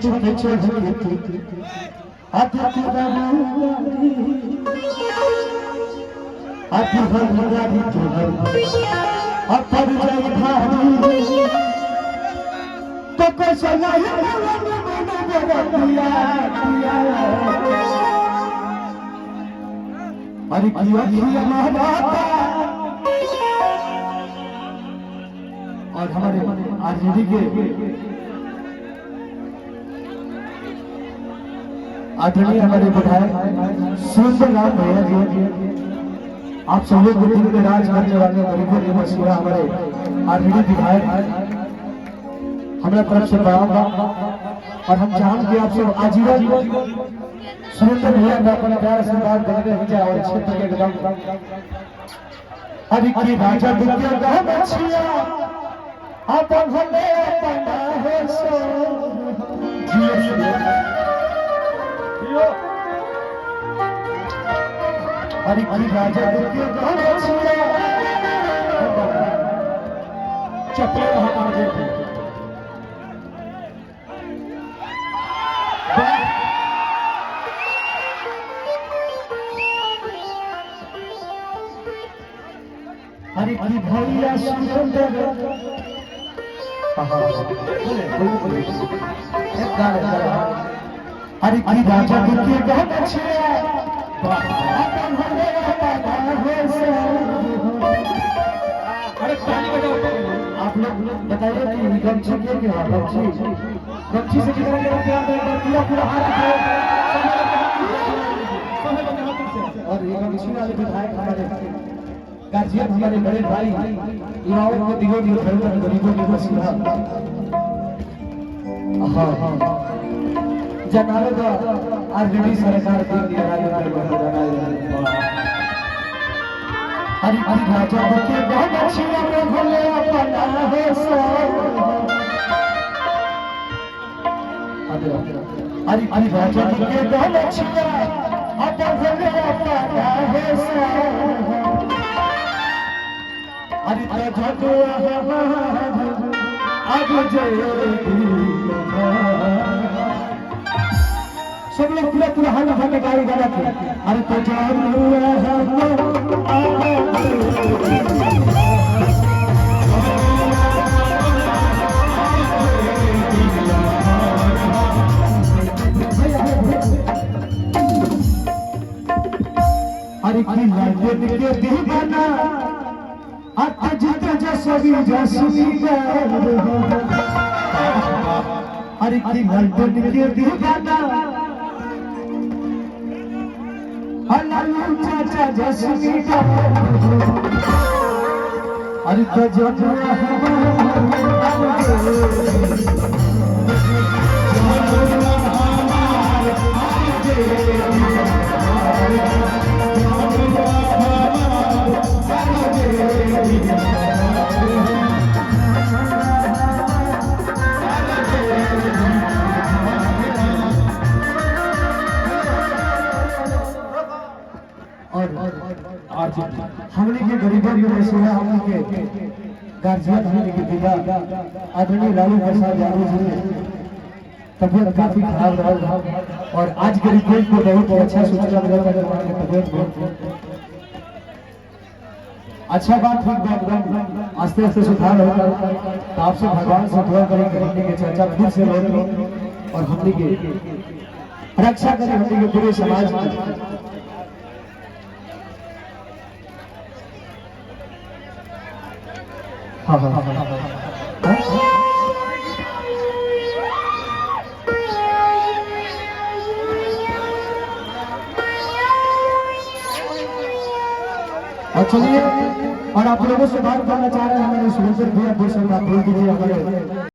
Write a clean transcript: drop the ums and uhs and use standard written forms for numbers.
छोटे छोटे आती बाबू आती हमारी जोहर अपर जाई भारी तो कैसे नहीं दिया अरे किया किया महाबाता और हमारे आरजेडी के आदरणीय हमारे विधायक सुरेंद्र राम भैया जी, आप सब लोग दिल्ली में राज करने वाले गरीबों के मसीहा हमारे आदरणीय विधायक हमारे तरफ से प्रणाम और हम चाहते कि आप सब आजीवन सुरेंद्र भैया का अपना प्यार आशीर्वाद देते रहिए और क्षेत्र के एकदम अरे की राजा दुनिया का मछिया अपन हमें अपना है सो अरे की राजा दुनिया का मछिया चपले हमारे अरे की भैया सुंदर अरे की राजा दुनिया का मछिया अपन हमें अपना है सो अरे आप लोग बताइए कि गमछी के क्या गमछी से कितना पूरा पूरा हाथ और ये गमछी वाले विधायक हमारे गार्जियन हमारे बड़े भाई युवाओं को दिगो दिगो खड़े गरीबों के मसीहा हाँ जनाले का आरजेडी सरकार के दिया हरि हरि राजा के बहुत अच्छी भोले अपना है सो हरि हरि राजा के बहुत अच्छी अपन भोले अपना है सो हरि राजा को आगे सब लोग पूरा पूरा हाल हाल गाड़ी गाना थे अरे तो अरे की लाइट के दीवाना आज जसवी जसवी अरे की लाइट के दीवाना चाचा जसवी का अरे तो जो हमने के गरीबों के मसीहा हमने के गार्जियन हमने के पिता आदरणीय लालू प्रसाद यादव जी तबियत काफी खराब रहा और आज के रिपोर्ट को बहुत अच्छा सूचना मिला था हमारे तबियत बहुत अच्छा बात ठीक बात आस्ते आस्ते सुधार होगा तो आपसे भगवान से दुआ करेंगे हमने के चर्चा फिर से लौट और हमने के रक्षा करें हमने के पूरे समाज की हाँ हाँ हाँ और चलिए और आप लोगों से बात करना चाह रहे हैं हमारे सुरेंद्र भैया बोल दीजिए हमारे